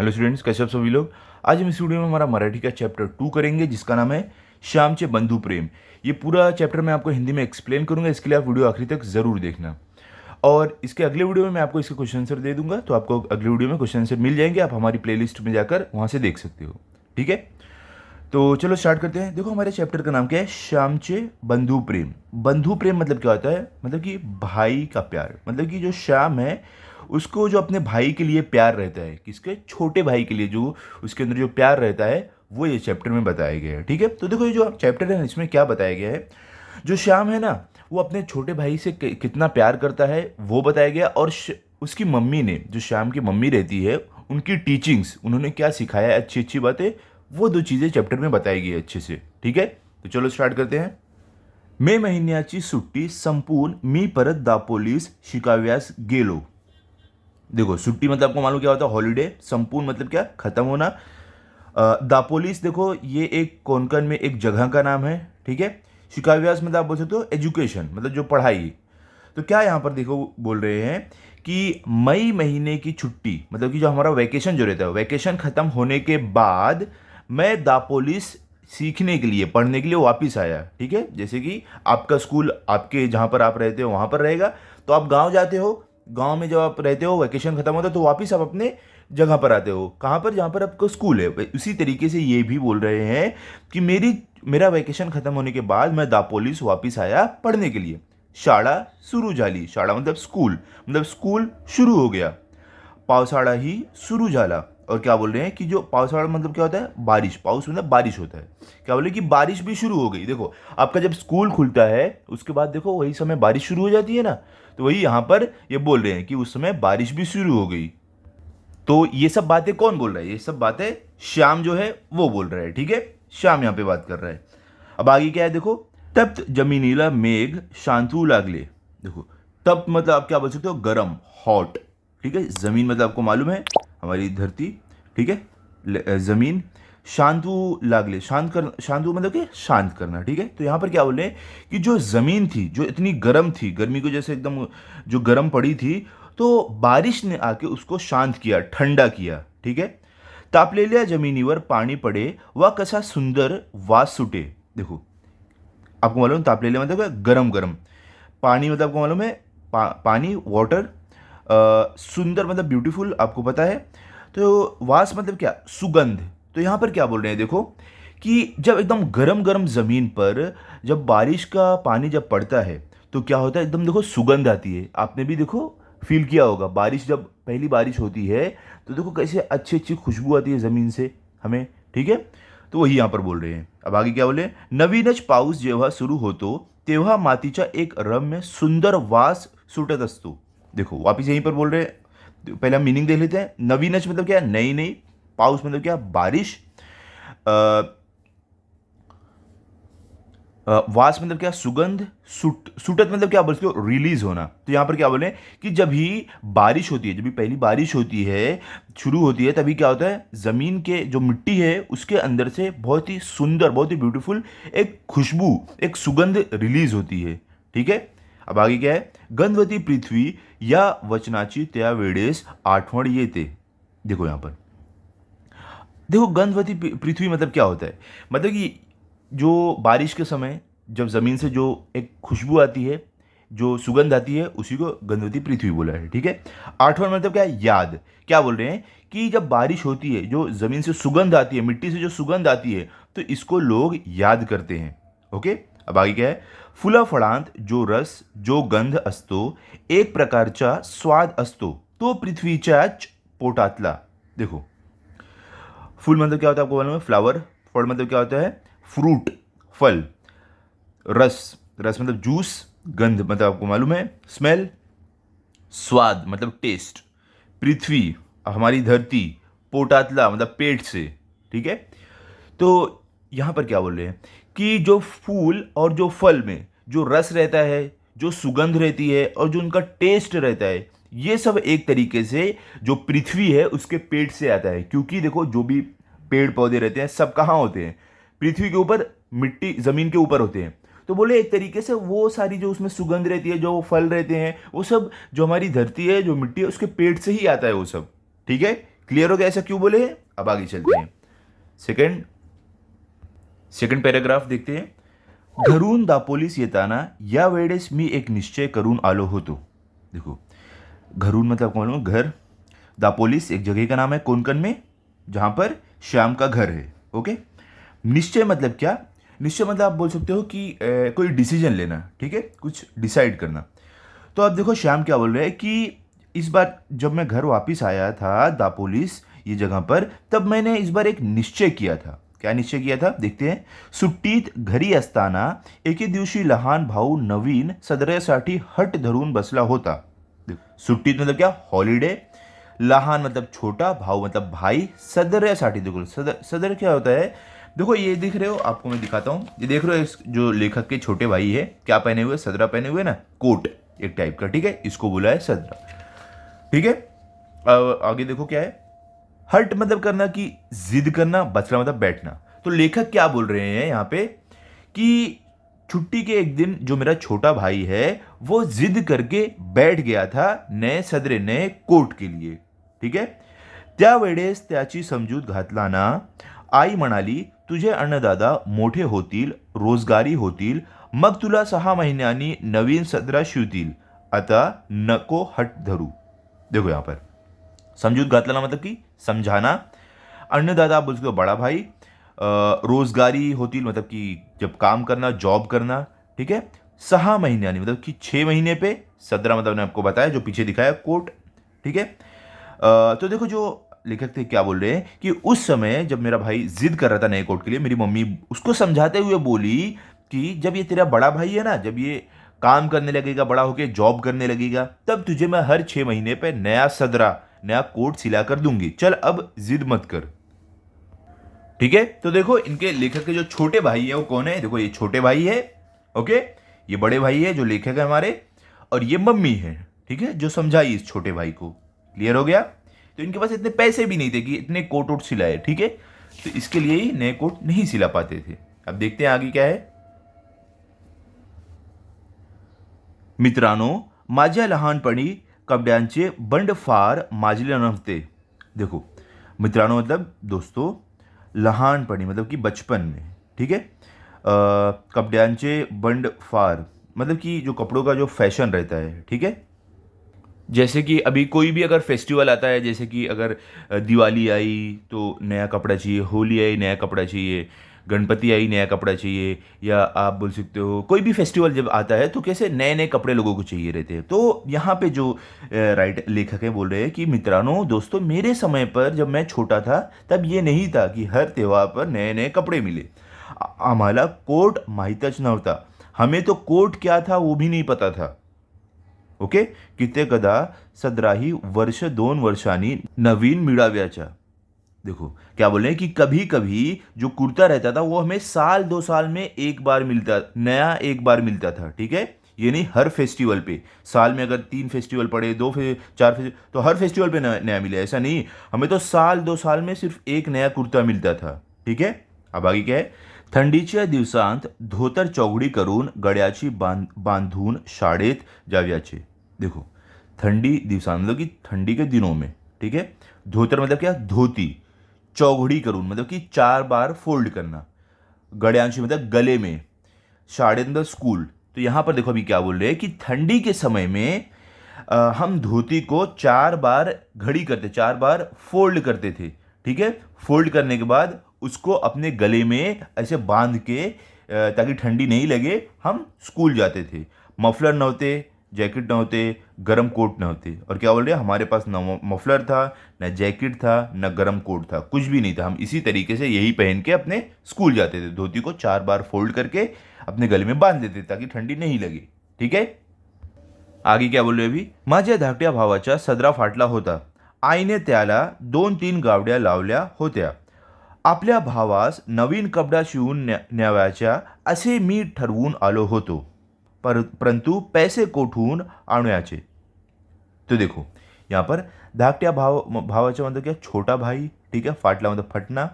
Hello students, कैसे आप सभी लोग। आज हम इस वीडियो में हमारा मराठी का चैप्टर 2 करेंगे जिसका नाम है श्यामचे बंधु प्रेम। ये पूरा चैप्टर मैं आपको हिंदी में एक्सप्लेन करूंगा, इसके लिए आप वीडियो आखिरी तक ज़रूर देखना। और इसके अगले वीडियो में मैं आपको इसके क्वेश्चन आंसर दे दूंगा, तो आपको अगले वीडियो में क्वेश्चन आंसर मिल जाएंगे। आप हमारी प्लेलिस्ट में जाकर वहाँ से देख सकते हो। ठीक है, तो चलो स्टार्ट करते हैं। देखो, हमारे चैप्टर का नाम क्या है, श्यामचे बंधु प्रेम। बंधु प्रेम मतलब क्या होता है, मतलब कि भाई का प्यार। मतलब कि जो श्याम है उसको जो अपने भाई के लिए प्यार रहता है, किसके, छोटे भाई के लिए जो उसके अंदर जो प्यार रहता है वो ये चैप्टर में बताया गया है। ठीक है, तो देखो ये जो चैप्टर है इसमें क्या बताया गया है, जो श्याम है ना वो अपने छोटे भाई से कितना प्यार करता है वो बताया गया। और उसकी मम्मी ने, जो श्याम की मम्मी रहती है, उनकी टीचिंग्स, उन्होंने क्या सिखाया है, अच्छी अच्छी बातें, वो दो चीज़ें चैप्टर में बताई गई है अच्छे से। ठीक है, तो चलो स्टार्ट करते हैं। मे महिन्याची सुट्टी संपून मी परत दापोलीस शिकाव्यास गेलो। देखो, सुट्टी मतलब आपको मालूम क्या होता है, हॉलीडे। संपूर्ण मतलब क्या, खत्म होना। दापोलिस देखो ये एक कोंकण में एक जगह का नाम है। ठीक है, शिकाव्यास मतलब आप बोल सकते हो एजुकेशन, मतलब जो पढ़ाई। तो क्या यहाँ पर देखो बोल रहे हैं कि मई महीने की छुट्टी, मतलब कि जो हमारा वैकेशन जो रहता है, वैकेशन खत्म होने के बाद मैं दापोलिस सीखने के लिए, पढ़ने के लिए वापस आया। ठीक है, जैसे कि आपका स्कूल आपके जहाँ पर आप रहते हो वहाँ पर रहेगा, तो आप गांव जाते हो, गांव में जब आप रहते हो वैकेशन खत्म होता है तो वापस आप अपने जगह पर आते हो, कहाँ पर, जहाँ पर आपका स्कूल है। उसी तरीके से ये भी बोल रहे हैं कि मेरा वैकेशन खत्म होने के बाद मैं दापोलिस वापस आया पढ़ने के लिए। शाळा सुरू झाली, शाळा मतलब स्कूल शुरू हो गया। पावसाळा ही सुरू झाला। और क्या बोल रहे हैं कि जो पावसाळा मतलब क्या होता है, बारिश। पाउस मतलब बारिश होता है। क्या बोले कि बारिश भी शुरू हो गई। देखो, आपका जब स्कूल खुलता है उसके बाद देखो वही समय बारिश शुरू हो जाती है ना, तो वही यहाँ पर ये बोल रहे हैं कि उस समय बारिश भी शुरू हो गई। तो ये सब बातें कौन बोल रहा है, ये सब बातें श्याम जो है वो बोल रहा है। ठीक है, श्याम यहाँ पे बात कर रहा है। अब आगे क्या है देखो, तप्त जमिनीला मेघ शांतू लागले। देखो, तप्त मतलब आप क्या बोल सकते हो, गरम, हॉट। ठीक है, जमीन मतलब आपको मालूम है हमारी धरती। ठीक है, जमीन। शांतु लागले, शांतु मतलब कि शांत करना। ठीक है, तो यहाँ पर क्या बोल रहे हैं कि जो जमीन थी जो इतनी गर्म थी, गर्मी को जैसे एकदम जो गर्म पड़ी थी, तो बारिश ने आके उसको शांत किया, ठंडा किया। ठीक है, तापलेल्या जमिनीवर पाणी पडे वा कसा सुंदर वास सुटे। देखो, आपको मालूम तापलेल्या मतलब क्या, गरम गरम। पानी मतलब आपको मालूम है पानी, वाटर। सुंदर मतलब ब्यूटीफुल, आपको पता है। तो वास मतलब क्या, सुगंध। तो यहाँ पर क्या बोल रहे हैं देखो, कि जब एकदम गरम गरम ज़मीन पर जब बारिश का पानी जब पड़ता है तो क्या होता है, एकदम देखो सुगंध आती है। आपने भी देखो फील किया होगा, बारिश जब पहली बारिश होती है तो देखो कैसे अच्छी अच्छी खुशबू आती है ज़मीन से हमें। ठीक है, तो वही यहाँ पर बोल रहे हैं। अब आगे क्या बोले, नवीनच पाऊस जेव्हा सुरू होतो तेव्हा मातीचा एक रम्य सुंदर वास सुटत असतो। देखो, वापिस यहीं पर बोल रहे हैं, पहले हम मीनिंग देख लेते हैं। नवीनच मतलब क्या, नई नई। पाउस मतलब क्या, बारिश। वास मतलब क्या, सुगंध। सुटत मतलब क्या बोलते हो, रिलीज होना। तो यहाँ पर क्या बोले कि जब भी बारिश होती है, जब भी पहली बारिश होती है, शुरू होती है, तभी क्या होता है, ज़मीन के जो मिट्टी है उसके अंदर से बहुत ही सुंदर, बहुत ही ब्यूटीफुल एक खुशबू, एक सुगंध रिलीज होती है। ठीक है, अब आगे क्या है, गंधवती पृथ्वी या वचनाची त्या वेळेस आठवण येते। देखो यहाँ पर, देखो गंधवती पृथ्वी मतलब क्या होता है, मतलब कि जो बारिश के समय जब ज़मीन से जो एक खुशबू आती है, जो सुगंध आती है, उसी को गंधवती पृथ्वी बोला है। ठीक है, आठवां मतलब क्या है, याद। क्या बोल रहे हैं कि जब बारिश होती है, जो ज़मीन से सुगंध आती है, मिट्टी से जो सुगंध आती है, तो इसको लोग याद करते हैं। ओके, अब आगे क्या है, फुला फळांत जो रस जो गंध असतो एक प्रकारचा स्वाद असतो तो पृथ्वीच्याच पोटातला। देखो, फूल मतलब क्या होता है आपको मालूम है, फ्लावर। फल मतलब क्या होता है, फ्रूट, फल। रस, रस मतलब जूस। गंध मतलब आपको मालूम है, स्मेल। स्वाद मतलब टेस्ट। पृथ्वी हमारी धरती। पोटातला मतलब पेट से। ठीक है, तो यहाँ पर क्या बोल रहे हैं कि जो फूल और जो फल में जो रस रहता है, जो सुगंध रहती है और जो उनका टेस्ट रहता है, ये सब एक तरीके से जो पृथ्वी है उसके पेट से आता है। क्योंकि देखो, जो भी पेड़ पौधे रहते हैं सब कहाँ होते हैं, पृथ्वी के ऊपर, मिट्टी ज़मीन के ऊपर होते हैं। तो बोले एक तरीके से वो सारी जो उसमें सुगंध रहती है, जो फल रहते हैं, वो सब जो हमारी धरती है, जो मिट्टी है, उसके पेट से ही आता है वो सब। ठीक है, क्लियर हो गया ऐसा क्यों बोले हैं? अब आगे चलते हैं। सेकंड पैराग्राफ देखते हैं। घरून दापोलीस येताना या वेळेस मी एक निश्चय करून आलो होतो। देखो, घरून मतलब कौन हो? घर। दापोलिस एक जगह का नाम है कोंकण में, जहां पर श्याम का घर है। ओके। निश्चय मतलब क्या? निश्चय मतलब आप बोल सकते हो कि कोई डिसीजन लेना, ठीक है, कुछ डिसाइड करना। तो अब देखो श्याम क्या बोल रहे हैं कि इस बार जब मैं घर वापस आया था दापोलिस ये जगह पर, तब मैंने इस बार एक निश्चय किया था। क्या निश्चय किया था? देखते हैं। सुट्टीत घरी असताना एके दिवशी लहान भाऊ नवीन सदऱ्यासाठी हट धरून बसला होता। सुट्टीत मतलब क्या? हॉलिडे। लहान मतलब छोटा, भाऊ मतलब भाई, सदऱ्यासाठी। देखो सदर क्या होता है? देखो ये दिख रहे हो, आपको मैं दिखाता हूँ। ये देख रहे हो, इस जो लेखक के छोटे भाई है क्या पहने हुए? सदरा पहने हुए ना, कोट एक टाइप का, ठीक है, इसको बोला है सदरा, ठीक है। आगे देखो क्या है? हट मतलब करना की जिद करना, बचना मतलब बैठना। तो लेखक क्या बोल रहे हैं यहाँ पे कि छुट्टी के एक दिन जो मेरा छोटा भाई है वो जिद करके बैठ गया था नए सदरे, नए कोट के लिए, ठीक आहे। त्यावेळेस त्याची समजूत घातलाना आई म्हणाली, तुझे अन्नदादा मोठे होतील, रोजगारी होतील, मग तुला 6 महिन्यांनी नवीन सदरा शिवतील, आता नको हट धरू। देखो यहाँ पर समझूत घातलाना मतलब कि समझाना, अन्नदाता बोल सकते हो बड़ा भाई, रोजगारी होतील मतलब कि जब काम करना, जॉब करना, ठीक है। 6 महीन्यानी मतलब कि 6 महीने पे, 17 मतलब मैंने आपको बताया जो पीछे दिखाया कोट, ठीक है। तो देखो जो लेखक थे क्या बोल रहे हैं कि उस समय जब मेरा भाई जिद कर रहा था नए कोट के लिए, मेरी मम्मी उसको समझाते हुए बोली कि जब ये तेरा बड़ा भाई है ना, जब ये काम करने लगेगा, बड़ा होके जॉब करने लगेगा, तब तुझे मैं हर 6 महीने पे नया सदरा, नया कोट सिला कर दूंगी, चल अब जिद मत कर, ठीक है। तो देखो इनके लेखक के जो छोटे भाई है वो कौन है? देखो ये छोटे भाई है, ओके, ये बड़े भाई है जो लेखक है हमारे, और ये मम्मी है, ठीक है, जो समझाई इस छोटे भाई को। क्लियर हो गया? तो इनके पास इतने पैसे भी नहीं थे कि इतने कोट वोट सिलाए, ठीक है, तो इसके लिए ही नए कोट नहीं सिला पाते थे। अब देखते हैं आगे क्या है। मित्रांनो, माझ्या लहानपणी कपड्यांचे बंड फार माजले नव्हते। देखो, मित्रांनो मतलब दोस्तों, लहानपणी मतलब कि बचपन में, ठीक है। कपड्यांचे बंड फार मतलब कि जो कपड़ों का जो फैशन रहता है, ठीक है। जैसे कि अभी कोई भी अगर फेस्टिवल आता है, जैसे कि अगर दिवाली आई तो नया कपड़ा चाहिए, होली आई नया कपड़ा चाहिए, गणपति आई नया कपड़ा चाहिए, या आप बोल सकते हो कोई भी फेस्टिवल जब आता है तो कैसे नए नए कपड़े लोगों को चाहिए रहते हैं। तो यहाँ पे जो लेखक हैं बोल रहे हैं कि मित्रांनो दोस्तों, मेरे समय पर जब मैं छोटा था तब ये नहीं था कि हर त्यौहार पर नए नए कपड़े मिले। आम्हाला कोट माहीतच नव्हता, हमें तो कोट क्या था वो भी नहीं पता था, ओके। कित्येकदा सदराही वर्ष 2 वर्षांनी नवीन मिळाव्याच्या। देखो क्या बोल रहे हैं कि कभी कभी जो कुर्ता रहता था वो हमें साल 2 साल में एक बार मिलता, नया एक बार मिलता था, ठीक है। ये नहीं हर फेस्टिवल पे, साल में अगर 3 फेस्टिवल पड़े, 4 फेस्टिवल, तो हर फेस्टिवल पे नया मिले, ऐसा नहीं। हमें तो साल 2 साल में सिर्फ एक नया कुर्ता मिलता था, ठीक है। अब आगे क्या है? थंडीच्या दिवसांत धोतर चौघडी करून गळ्याची बांधून शाळेत जाव्याचे। देखो, ठंडी दिवसांत मतलब कि ठंडी के दिनों में, ठीक है। धोतर मतलब क्या? धोती। चौघड़ी करून मतलब कि 4 बार फोल्ड करना, गड्यांशी मतलब गले में, शाळेत मतलब स्कूल। तो यहाँ पर देखो अभी क्या बोल रहे हैं कि ठंडी के समय में हम धोती को 4 बार घड़ी करते, 4 बार फोल्ड करते थे, ठीक है। फोल्ड करने के बाद उसको अपने गले में ऐसे बांध के ताकि ठंडी नहीं लगे हम स्कूल जाते थे। मफलर नहोते, जैकेट नहोते, गरम कोट नहोते। और क्या बोल रहे हैं? हमारे पास न मफलर था, न जैकेट था, न गरम कोट था, कुछ भी नहीं था। हम इसी तरीके से यही पहन के अपने स्कूल जाते थे, धोती को 4 बार फोल्ड करके अपने गले में बांध देते ताकि ठंडी नहीं लगे, ठीक है। आगे क्या बोल रहे अभी? माझ्या धाकट्या भावाचा सदरा फाटला होता, आईने त्याला 2-3 गावड्या लावल्या होत्या। आपल्या भावास नवीन कपडा शिवून न्याव्याच्या असे मी ठरवून आलो होतो, परंतु पैसे कोठून आणूयाचे। तो देखो यहाँ पर धाकट्या भावाचा मतलब क्या? छोटा भाई, ठीक है। फाटला मतलब फटना।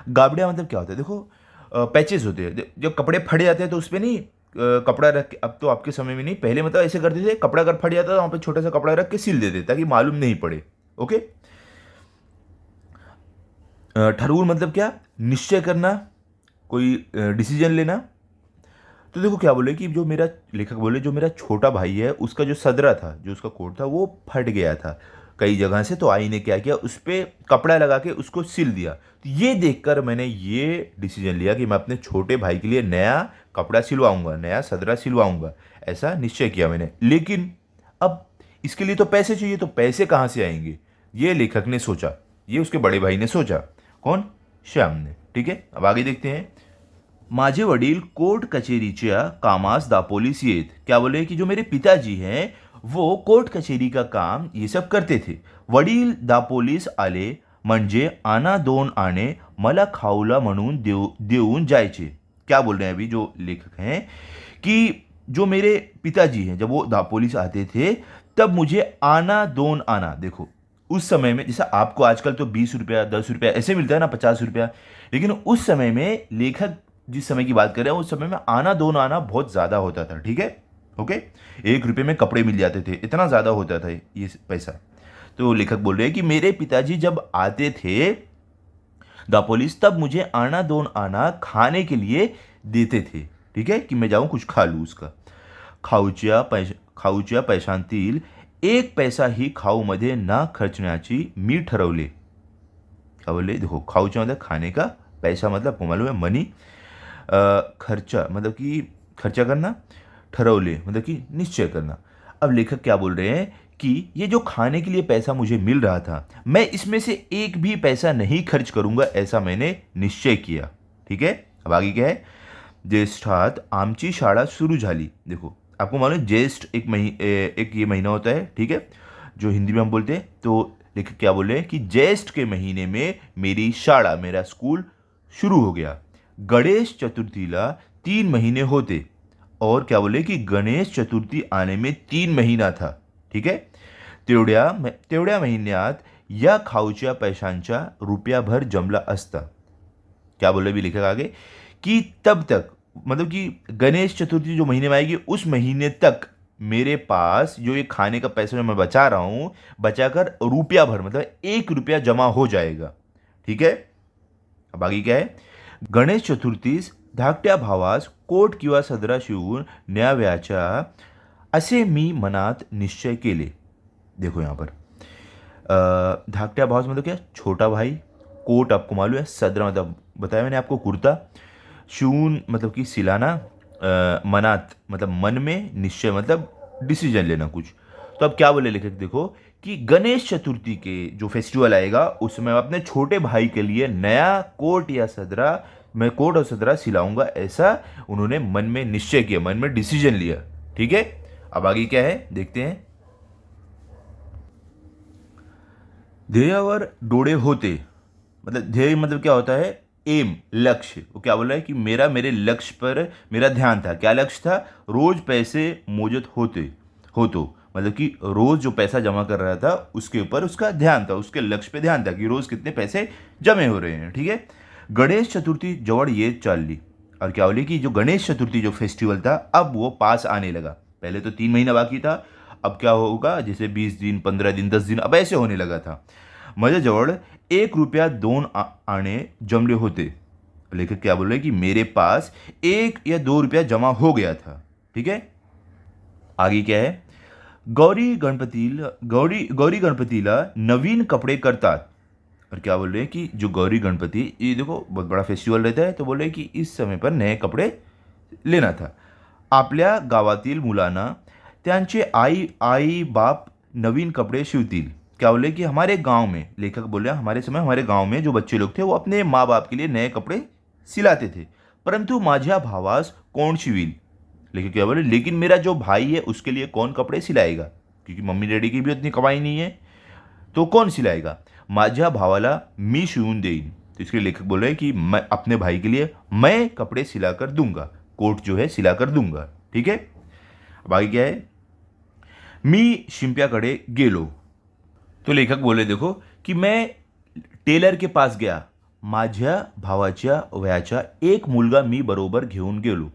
गाबड़िया मतलब क्या होता है? देखो पैचेस होते हैं, जब कपड़े फट जाते हैं तो उस पर नहीं कपड़ा रख के, अब तो आपके समय में नहीं, पहले मतलब ऐसे करते थे, कपड़ा अगर फट जाता था वहाँ पे छोटा सा कपड़ा रख के सिल देते ताकि मालूम नहीं पड़े, ओके। ठरवून मतलब क्या, निश्चय करना, कोई डिसीजन लेना। तो देखो क्या बोले कि जो मेरा लेखक बोले जो मेरा छोटा भाई है उसका जो सदरा था, जो उसका कोट था वो फट गया था कई जगह से। तो आई ने क्या किया, उस पर कपड़ा लगा के उसको सिल दिया। तो ये देखकर मैंने ये डिसीजन लिया कि मैं अपने छोटे भाई के लिए नया कपड़ा सिलवाऊंगा, नया सदरा सिलवाऊंगा, ऐसा निश्चय किया मैंने। लेकिन अब इसके लिए तो पैसे चाहिए, तो पैसे कहाँ से आएंगे, ये लेखक ने सोचा, ये उसके बड़े भाई ने सोचा। कौन? श्याम ने। ठीक है, अब आगे देखते हैं। माझे वडील कोर्ट कचेरीच्या कामास दापोलीस येत। क्या बोले कि जो मेरे पिताजी हैं वो कोर्ट कचेरी का काम ये सब करते थे। वडील दापोलीस आले म्हणजे आना दोन आणे मला खाऊला म्हणून देऊन जायचे। क्या बोल रहे हैं अभी जो लेखक हैं कि जो मेरे पिताजी हैं जब वो दापोली से आते थे तब मुझे आना दोन आना, देखो उस समय में जैसा आपको आजकल तो 20 रुपया 10 रुपया ऐसे मिलता है ना, 50 रुपया, लेकिन उस समय में लेखक जिस समय की बात कर रहे हैं उस समय में आना दोन आना बहुत ज़्यादा होता था। ठीक है, ओके, 1 रुपये में कपड़े मिल जाते थे, इतना ज़्यादा होता था ये पैसा। तो लेखक बोल रहे हैं कि मेरे पिताजी जब आते थे दापोलिस तब मुझे आना दोन आना खाने के लिए देते थे। ठीक है, कि मैं जाऊं कुछ खा लूँ उसका। खाऊच्या पैशांतील 1 पैसाही खाऊमध्ये ना खर्चण्याची मी ठरवले। क्या बोले, देखो खाऊच्या मतलब खाने का, पैसा मतलब आपको मालूम है मनी, खर्चा मतलब कि खर्चा करना, ठरवले मतलब कि निश्चय करना। अब लेखक क्या बोल रहे हैं कि ये जो खाने के लिए पैसा मुझे मिल रहा था मैं इसमें से एक भी पैसा नहीं खर्च करूंगा, ऐसा मैंने निश्चय किया। ठीक है, अब आगे क्या है। ज्येष्ठात आमची शाळा सुरू झाली। देखो आपको मालूम है ज्येष्ठ एक ये महीना होता है, ठीक है, जो हिंदी में हम बोलते हैं। तो लेखक क्या बोल रहे हैं कि ज्येष्ठ के महीने में मेरी शाळा, मेरा स्कूल शुरू हो गया। गणेश चतुर्थीला 3 महीने होते, और क्या बोले कि गणेश चतुर्थी आने में 3 महीना था। ठीक है, तेवढ्या महिन्यात या खाऊच्या पैशांच्या रुपयाभर जमला असता। क्या बोले भी लेखक आगे कि तब तक मतलब कि गणेश चतुर्थी जो महीने में आएगी उस महीने तक मेरे पास जो ये खाने का पैसा जो मैं बचा रहा हूँ बचाकर रुपया भर मतलब 1 रुपया जमा हो जाएगा। ठीक है, अब आगे क्या है। गणेश चतुर्थीस धाकट्या भावास कोट किंवा सदरा शिवून न्याव्याच्या असे मी मनात निश्चय केले। देखो यहाँ पर धाकट्या भावास मतलब क्या, छोटा भाई, कोट आपको मालूम है, सदरा मतलब बताया मैंने आपको कुर्ता, शिवून मतलब कि सिलाना, मनात मतलब मन में, निश्चय मतलब डिसीजन लेना कुछ। तो अब क्या बोले लेखक, देखो कि गणेश चतुर्थी के जो फेस्टिवल आएगा उसमें मैं अपने छोटे भाई के लिए नया कोट या सदरा, मैं कोट और सदरा सिलाऊंगा, ऐसा उन्होंने मन में निश्चय किया, मन में डिसीजन लिया। ठीक है, अब आगे क्या है देखते हैं। ध्येयावर डोळे होते, मतलब ध्येय मतलब क्या होता है, एम, लक्ष्य। वो क्या बोल रहा है कि मेरे लक्ष्य पर मेरा ध्यान था। क्या लक्ष्य था, रोज पैसे मोजत हो तो मतलब कि रोज जो पैसा जमा कर रहा था उसके ऊपर उसका ध्यान था, उसके लक्ष्य पे ध्यान था कि रोज कितने पैसे जमे हो रहे हैं। ठीक है, गणेश चतुर्थी जवळ येत चालली, और क्या बोले कि जो गणेश चतुर्थी जो फेस्टिवल था अब वो पास आने लगा। पहले तो 3 महीना बाकी था, अब क्या होगा, जैसे 20 दिन 15 दिन 10 दिन अब ऐसे होने लगा था। माझ्याजवळ 1 रुपया 2 आणे जमले होते। लेखक क्या बोल रहे कि मेरे पास 1 या 2 रुपया जमा हो गया था। ठीक है, आगे क्या है। गौरी गणपतीला नवीन कपड़े करतात। और क्या बोल रहे हैं कि जो गौरी गणपति, ये देखो बहुत बड़ा फेस्टिवल रहता है, तो बोल रहे हैं कि इस समय पर नए कपड़े लेना था। आपल्या गावातील मुलांना त्यांचे आई बाप नवीन कपड़े शिवतील। क्या बोले कि हमारे गांव में, लेखक बोल रहे हैं हमारे समय हमारे गांव में जो बच्चे लोग थे वो अपने माँ बाप के लिए नए कपड़े सिलाते थे, परंतु माझ्या भावास कौन शिवील। लेकिन क्या बोले, लेकिन मेरा जो भाई है उसके लिए कौन कपड़े सिलाएगा, क्योंकि मम्मी डैडी की भी उतनी कमाई नहीं है, तो कौन सिलाएगा। माझ्या भावाला मी शिवून देईन। तो इसके लेखक बोल रहे हैं कि मैं अपने भाई के लिए मैं कपड़े सिला कर दूंगा, कोट जो है सिला कर दूंगा। ठीक है, अब आगे क्या है। मी शिंप्याकडे गेलो। तो लेखक बोले देखो कि मैं टेलर के पास गया, माझ्या भावाच्या वयाचा एक मुलगा मी बरोबर घेऊन गेलो।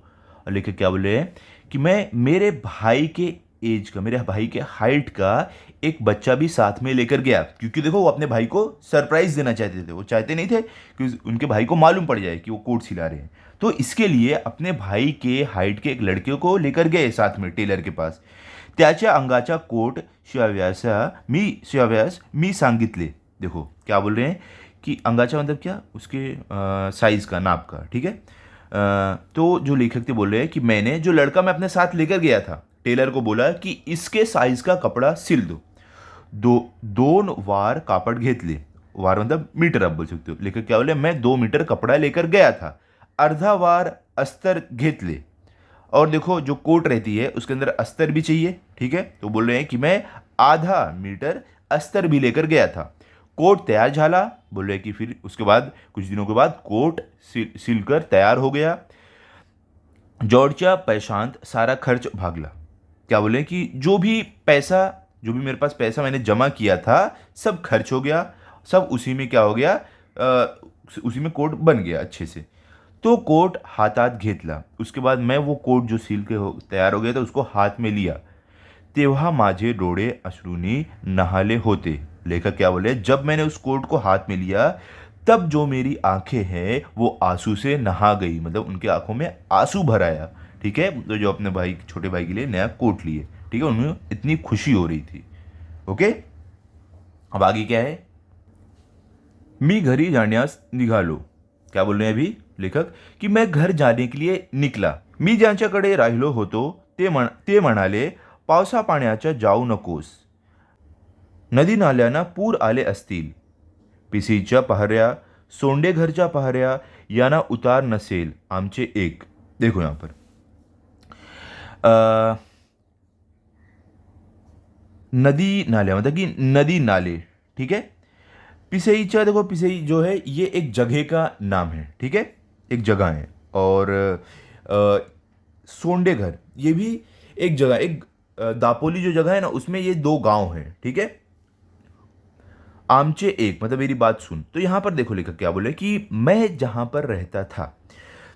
और लेखक क्या बोले हैं कि मैं मेरे भाई के एज का, मेरे भाई के हाइट का एक बच्चा भी साथ में लेकर गया, क्योंकि देखो वो अपने भाई को सरप्राइज देना चाहते थे। वो चाहते नहीं थे कि उनके भाई को मालूम पड़ जाए कि वो कोट सिला रहे हैं। तो इसके लिए अपने भाई के हाइट के एक लड़के को लेकर गए साथ में टेलर के पास। त्याच्या अंगाचा कोट शिवाव्यास मी सांगितले। देखो क्या बोल रहे हैं कि अंगाचा मतलब क्या, उसके साइज का, नाप का, ठीक है। तो जो लेखक थे बोल रहे हैं कि मैंने जो लड़का मैं अपने साथ लेकर गया था, टेलर को बोला कि इसके साइज का कपड़ा सिल दो। 2 वार कापड़ घेतले। वार मतलब मीटर आप बोल सकते हो। लेखक क्या बोले, मैं 2 मीटर कपड़ा लेकर गया था। अर्धा वार अस्तर घेतले। और देखो जो कोट रहती है उसके अंदर अस्तर भी चाहिए, ठीक है। तो बोल रहे हैं कि मैं आधा मीटर अस्तर भी लेकर गया था। कोट तैयार झाला। बोल रहे हैं कि फिर उसके बाद कुछ दिनों के बाद कोट सिलकर तैयार हो गया। जॉर्जच्या पैशांत सारा खर्च भागला। क्या बोले कि जो भी मेरे पास पैसा मैंने जमा किया था सब खर्च हो गया। सब उसी में क्या हो गया, उसी में कोट बन गया अच्छे से। तो कोट हातात घेतला। उसके बाद मैं वो कोट जो सिल के तैयार हो गया था उसको हाथ में लिया। तेव्हा माझे डोळे अश्रूनी नहाले होते। लेखक क्या बोले, जब मैंने उस कोट को हाथ में लिया तब जो मेरी आंखें हैं वो आंसू से नहा गई, मतलब उनके आंखों में आंसू भर आया, ठीक है। तो जो अपने भाई, छोटे भाई के लिए नया कोट लिए, ठीक है, उन्हें इतनी खुशी हो रही थी। ओके, अब आगे क्या है, मी घरी जाण्यास निघालो। क्या बोल रहे हैं अभी लेखक कि मैं घर जाने के लिए निकला। मी ज्यांच्याकडे राहिलो होतो ते म्हणाले, पावसा पाण्याच्या जाऊ नकोस, नदी नाल्यांना पूर आले असतील, पिसीच्या पहाऱ्या, सोंडेघरच्या पहाऱ्या यांना उतार नसेल आमचे एक। देखो यहाँ पर नदी नाले मतलब कि नदी नाले, ठीक है। पिसईचा, देखो पिसई जो है ये एक जगह का नाम है, ठीक है, एक जगह है। और सोंडेघर ये भी एक जगह, एक दापोली जो जगह है ना उसमें ये 2 गांव हैं, ठीक है। आमचे एक मतलब मेरी बात सुन। तो यहाँ पर देखो लेखक क्या बोले कि मैं जहाँ पर रहता था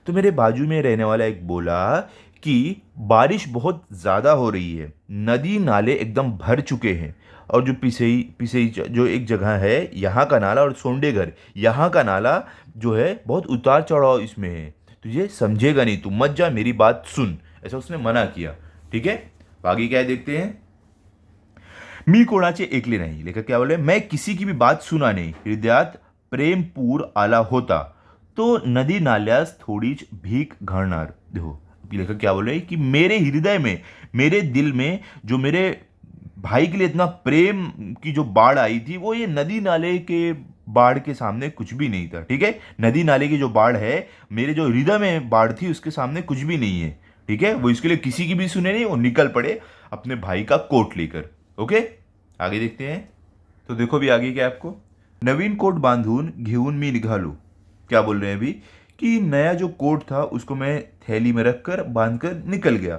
तो मेरे बाजू में रहने वाला एक बोला कि बारिश बहुत ज़्यादा हो रही है, नदी नाले एकदम भर चुके हैं। और जो पिसई जो एक जगह है यहाँ का नाला, और सोंडेघर यहाँ का नाला जो है बहुत उतार चढ़ाव इसमें है, तुझे समझेगा नहीं, तू मत जा, मेरी बात सुन, ऐसा उसने मना किया, ठीक है। आगे क्या है देखते हैं। मी कोणाचे ऐकले नाही। लेखक क्या बोले, मैं किसी की भी बात सुना नहीं, हृदयात प्रेम पूर आला होता, तो नदी नाल्यास थोडीच भीक घालणार। देखो लेखक क्या बोले कि मेरे हृदय में, मेरे दिल में जो मेरे भाई के लिए इतना प्रेम की जो बाढ़ आई थी वो ये नदी नाले के बाढ़ के सामने कुछ भी नहीं था, ठीक है। नदी नाले की जो बाढ़ है, मेरे जो हृदय में बाढ़ थी उसके सामने कुछ भी नहीं है, ठीक है। वो इसके लिए किसी की भी सुने नहीं, वो निकल पड़े अपने भाई का कोट लेकर। ओके, आगे देखते हैं। तो देखो भी आगे क्या है आपको, नवीन कोट बांधून घेऊन मी निघालो। क्या बोल रहे हैं अभी कि नया जो कोट था उसको मैं थैली में रखकर बांधकर निकल गया।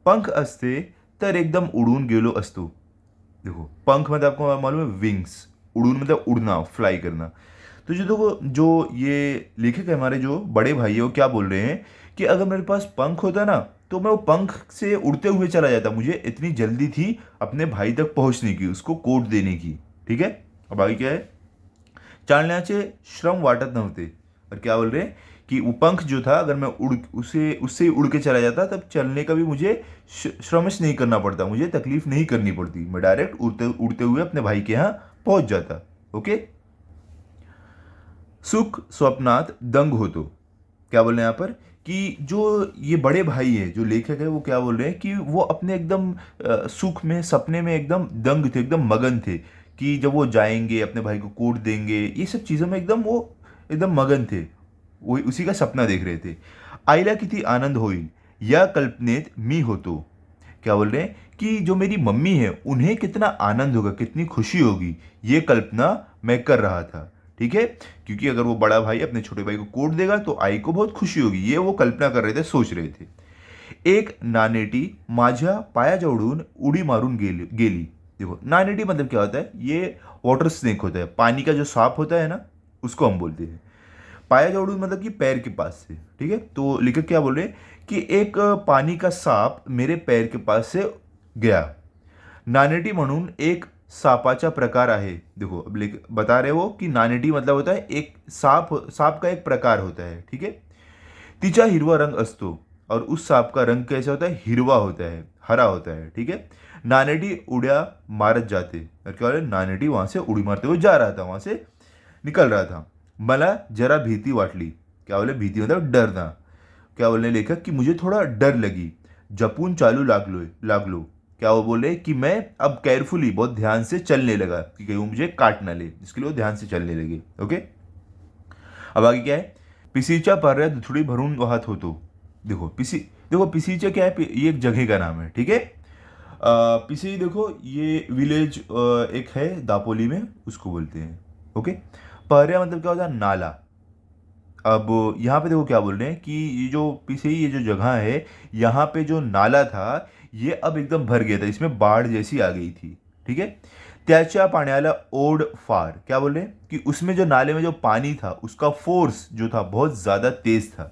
पंख असते तर एकदम उड़ून गेलो असतो। देखो पंख मतलब आपको मालूम है विंग्स, उड़ून मतलब उड़ना, फ्लाई करना। तो जो देखो जो ये लेखक है हमारे जो बड़े भाई है वो क्या बोल रहे हैं कि अगर मेरे पास पंख होता ना तो मैं वो पंख से उड़ते हुए चला जाता। मुझे इतनी जल्दी थी अपने भाई तक पहुंचने की, उसको कोट देने की, ठीक है। अब आगे क्या है, चालण्याचे श्रम वाटत नव्हते। और क्या बोल रहे हैं कि वो पंख जो था अगर मैं उससे ही उड़ के चला जाता तब चलने का भी मुझे श्रमश नहीं करना पड़ता, मुझे तकलीफ नहीं करनी पड़ती, मैं डायरेक्ट उड़ते हुए अपने भाई के यहाँ पहुंच जाता। ओके, सुख स्वप्नात दंग होतो। क्या बोल रहे हैं यहाँ पर कि जो ये बड़े भाई है, जो लेखक है, वो क्या बोल रहे हैं कि वो अपने एकदम सुख में, सपने में एकदम दंग थे, एकदम मगन थे कि जब वो जाएंगे अपने भाई को कोट देंगे, ये सब चीज़ों में एकदम वो एकदम मगन थे, वो उसी का सपना देख रहे थे। आईला किती आनंद होईल या कल्पनेत मी होतो। क्या बोल रहे हैं कि जो मेरी मम्मी है उन्हें कितना आनंद होगा, कितनी खुशी होगी, ये कल्पना मैं कर रहा था, ठीक है। क्योंकि अगर वो बड़ा भाई अपने छोटे भाई को कोट देगा तो आई को बहुत खुशी होगी, ये वो कल्पना कर रहे थे, सोच रहे थे। एक नानेटी माझ्या पायाजवळून उडी मारून गेली। देखो नानेटी मतलब क्या होता है, ये वाटर स्नेक होता है, पानी का जो सांप होता है ना उसको हम बोलते हैं। पायाजवळून मतलब कि पैर के पास से, ठीक है। तो लेखक क्या बोल रहे हैं कि एक पानी का सांप मेरे पैर के पास से गया. नानेटी म्हणून एक सापाचा प्रकार आहे. देखो अब बता रहे हो कि नानेटी मतलब होता है एक सांप का एक प्रकार होता है. ठीक है. तिचा हिरवा रंग असतो और उस सांप का रंग कैसा होता है, हिरवा होता है, हरा होता है. ठीक है. नानेटी उड्या मारत जाते. और क्या बोले, नानेटी वहां से उड़ी मारते हुए जा रहा था, वहां से निकल रहा था. मला जरा भीती वाटली. क्या बोले, भीती मतलब डरना. क्या बोलने लेखक कि मुझे थोड़ा डर लगी. जपून चालू लागलो. क्या वो बोले कि मैं अब केयरफुली बहुत ध्यान से चलने लगा कि कहीं वो मुझे काट ना ले, इसके लिए वो ध्यान से चलने लगे. ओके. अब आगे क्या है, पिसीच्या पाऱ्यात दुथडी भरून वाहत होतो. देखो पिसीच्या क्या है, ये एक जगह का नाम है. ठीक है. पिसी देखो ये विलेज एक है दापोली में, उसको बोलते हैं. ओके. पाऱ्या मतलब क्या होता है, नाला. अब यहाँ पे देखो क्या बोल रहे हैं कि ये जो पिसई, ये जो जगह है, यहाँ पे जो नाला था ये अब एकदम भर गया था, इसमें बाढ़ जैसी आ गई थी. ठीक है. त्याच्या पाण्याला ओढ फार. क्या बोल रहे हैं कि उसमें जो नाले में जो पानी था उसका फोर्स जो था बहुत ज्यादा तेज था.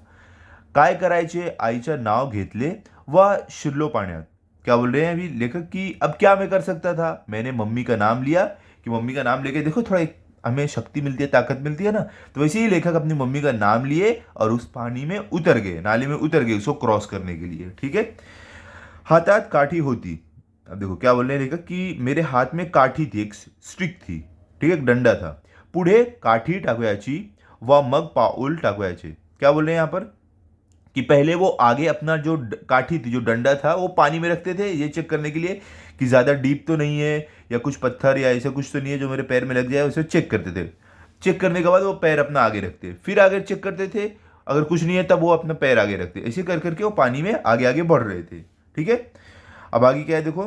काय करायचे, आईचं नाव घेतले व शिरलो पाण्यात. क्या बोल रहे हैं अभी लेखक कि अब क्या मैं कर सकता था, मैंने मम्मी का नाम लिया. कि मम्मी का नाम लेके देखो थोड़ा एक हमें शक्ति मिलती है, ताकत मिलती है ना. तो वैसे ही लेखक अपनी मम्मी का नाम लिए और उस पानी में उतर गए, नाले में उतर गए उसको क्रॉस करने के लिए. ठीक है. हाथात काठी होती. अब देखो क्या बोल रहे हैं लेखक कि मेरे हाथ में काठी थी, एक स्टिक थी. ठीक है, एक डंडा था. पुढे काठी टाकूयाची व मग पाऊल टाकूयाचे. क्या बोल रहे हैं यहाँ पर कि पहले वो आगे अपना जो काठी थी, जो डंडा था, वो पानी में रखते थे ये चेक करने के लिए कि ज़्यादा डीप तो नहीं है या कुछ पत्थर या ऐसा कुछ तो नहीं है जो मेरे पैर में लग जाए, उसे चेक करते थे. चेक करने के बाद वो पैर अपना आगे रखते, फिर आगे चेक करते थे, अगर कुछ नहीं है तब वो अपना पैर आगे रखते. ऐसे कर करके वो पानी में आगे आगे बढ़ रहे थे. ठीक है. अब आगे क्या है देखो,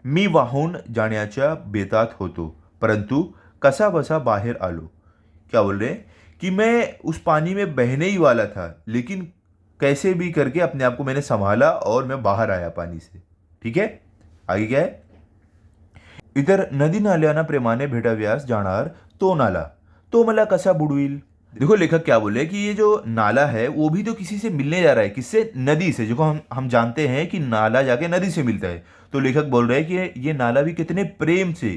मी वाहून जाण्याच्या बेतात होतो परंतु कसा बसा बाहेर आलो. क्या बोल रहे हैं कि मैं उस पानी में बहने ही वाला था, लेकिन कैसे भी करके अपने आप को मैंने संभाला और मैं बाहर आया पानी से. ठीक है. आगे क्या है, इतर नदी नाल्याना प्रेमाने भेटाव्यास जाणार तो नाला, तो मला कसा बुडवील. देखो लेखक क्या बोले कि ये जो नाला है वो भी तो किसी से मिलने जा रहा है. किससे, नदी से. जो हम जानते हैं कि नाला जाके नदी से मिलता है. तो लेखक बोल रहे हैं कि ये नाला भी कितने प्रेम से,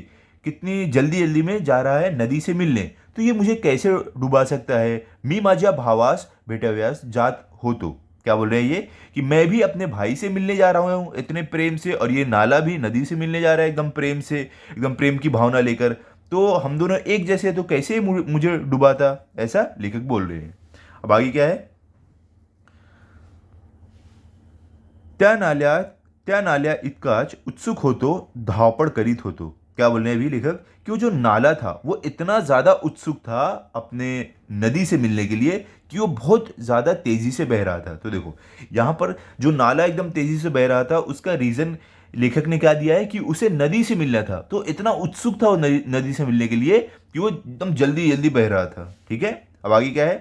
कितनी जल्दी जल्दी में जा रहा है नदी से मिलने. तो ये मुझे कैसे डुबा सकता है. मी माझ्या भावास भेटाव्यास जात होतो. क्या बोल रहे हैं ये कि मैं भी अपने भाई से मिलने जा रहा हूँ इतने प्रेम से, और ये नाला भी नदी से मिलने जा रहा है एकदम प्रेम से, एकदम प्रेम की भावना लेकर. तो हम दोनों एक जैसे हैं, तो कैसे मुझे डुबाता, ऐसा लेखक बोल रहे हैं. अब आगे क्या है, त्या नाल्या इतकाच उत्सुक होतो, धावपळ करीत होतो. क्या बोल रहे हैं अभी लेखक कि वो जो नाला था वो इतना ज्यादा उत्सुक था अपने नदी से मिलने के लिए कि वो बहुत ज्यादा तेजी से बह रहा था. तो देखो यहाँ पर जो नाला एकदम तेजी से बह रहा था उसका रीजन लेखक ने क्या दिया है कि उसे नदी से मिलना था, तो इतना उत्सुक था वो नदी से मिलने के लिए कि वो एकदम जल्दी जल्दी बह रहा था. ठीक है. अब आगे क्या है,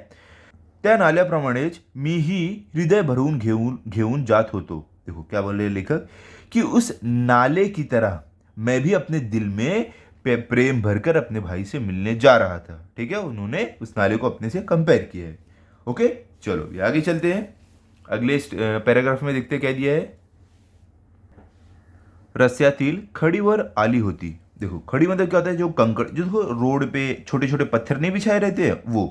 त्या नाल्याप्रमाणेच मीही हृदय भरून घेऊन घेऊन जात होतो. देखो क्या बोल रहे हैं लेखक कि उस नाले की तरह मैं भी अपने दिल में प्रेम भरकर अपने भाई से मिलने जा रहा था. ठीक है. उन्होंने उस नाले को अपने से कंपेयर किया है. ओके. चलो ये आगे चलते हैं, अगले पैराग्राफ में देखते क्या दिया है. रस्त्यातील खडीवर आली होती. देखो खड़ी मतलब क्या होता है, जो कंकड़, जो रोड पे छोटे छोटे पत्थर नहीं बिछाए रहते हैं वो.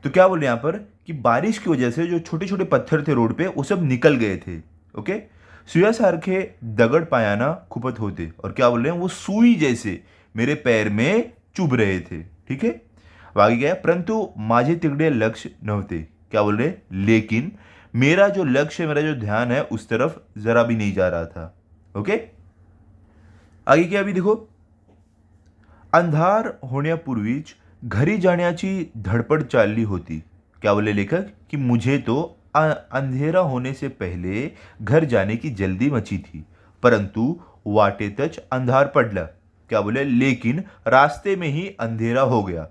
तो क्या बोल रहे हैं यहाँ पर कि बारिश की वजह से जो छोटे छोटे पत्थर थे रोड पे वो सब निकल गए थे. ओके. सुयासारखे दगड पायाना खुपत होते. और क्या बोल रहे हैं, वो सुई जैसे मेरे पैर में चुभ रहे थे. ठीक है. अब आगे क्या है, परंतु माझे तिकडे लक्ष्य नव्हते. क्या बोल रहे हैं, लेकिन मेरा जो लक्ष्य, मेरा जो ध्यान है उस तरफ जरा भी नहीं जा रहा था. ओके. आगे क्या अभी देखो, अंधार होण्यापूर्वीच घरी जाण्याची धडपड चालली होती. क्या बोले लेखक कि मुझे तो अंधेरा होने से पहले घर जाने की जल्दी मची थी, परंतु वाटेतच अंधार पडला. क्या बोले, लेकिन रास्ते में ही अंधेरा हो गया.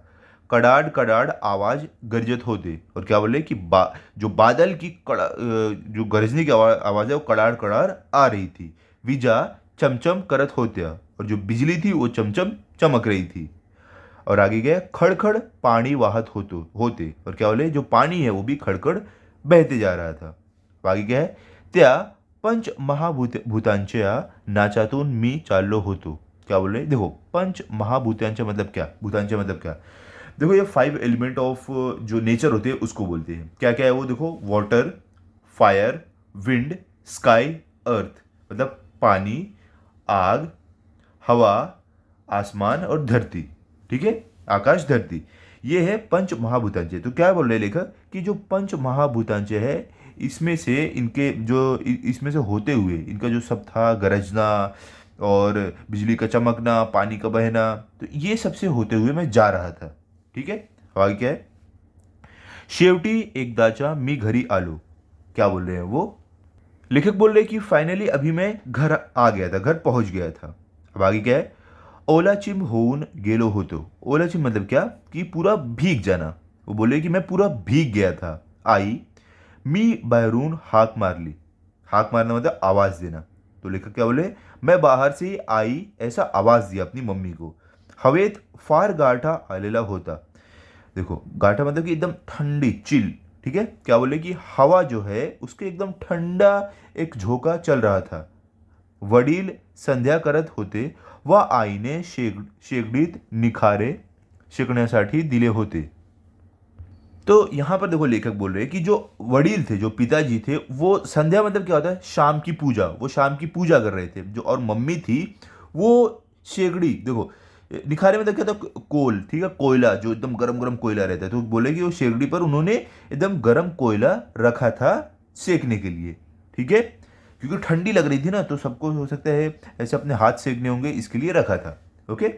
कड़ाड़ कड़ाड़ आवाज गरजत होते. और क्या बोले कि जो बादल की जो गरजने की आवाज है वो कड़ाड़ कड़ाड़ आ रही थी. विजा चमचम करत होत्या. और जो बिजली थी वो चमचम चमक रही थी. और आगे गया, खड़खड़ पानी वाहत होते. और क्या बोले, जो पानी है वो भी खड़खड़ बहते जा रहा था. आगे क्या है, त्या पंच महाभूतांच्या नाचातून मी चाललो होतो. क्या बोल रहे हैं? देखो पंच महाभूतांच्या मतलब क्या, भूतांचे मतलब क्या. देखो ये 5 एलिमेंट ऑफ जो नेचर होते हैं उसको बोलते हैं. क्या क्या है वो देखो, वाटर, फायर, विंड, स्काई, अर्थ. मतलब पानी, आग, हवा, आसमान और धरती. ठीक है, आकाश, धरती. ये है पंच महाभूतांचे. तो क्या बोल रहे हैं लेखक कि जो पंच महाभूतांचे है इसमें से इनके जो इसमें से होते हुए इनका जो सब था, गरजना और बिजली का चमकना, पानी का बहना, तो ये सबसे होते हुए मैं जा रहा था. ठीक है, आगे क्या है. शेवटी एकदाचा मी घरी आलो. क्या बोल रहे हैं वो, लेखक बोल रहे हैं कि फाइनली अभी मैं घर आ गया था, घर पहुंच गया था. अब आगे क्या है. ओलाचिंब होऊन गेलो होतो. ओलाचिंब मतलब क्या कि पूरा भीग जाना. वो बोले कि मैं पूरा भीग गया था. आई मी बाहेरून हाक मारली. हाक मारना मतलब आवाज देना. तो लेखक क्या बोले, मैं बाहर से आई ऐसा आवाज दिया अपनी मम्मी को. हवेत फार गाठा आलेला होता. देखो गाठा मतलब कि एकदम ठंडी, चिल. ठीक है, क्या बोले कि हवा जो है उसके एकदम ठंडा एक झोंका चल रहा था. वडील संध्या करत होते व आईने शेगडीत निखारे शेकण्यासाठी दिले होते. तो यहाँ पर देखो लेखक बोल रहे हैं कि जो वडील थे, जो पिताजी थे, वो संध्या मतलब क्या होता है, शाम की पूजा, वो शाम की पूजा कर रहे थे जो. और मम्मी थी वो शेगड़ी, देखो निखारे मतलब क्या था, कोल. ठीक है, कोयला जो एकदम गरम गरम कोयला रहता है. तो बोले कि वो शेगड़ी पर उन्होंने एकदम गरम कोयला रखा था सेकने के लिए. ठीक है, क्योंकि ठंडी लग रही थी ना, तो सबको हो सकता है ऐसे अपने हाथ सेकने होंगे, इसके लिए रखा था. ओके,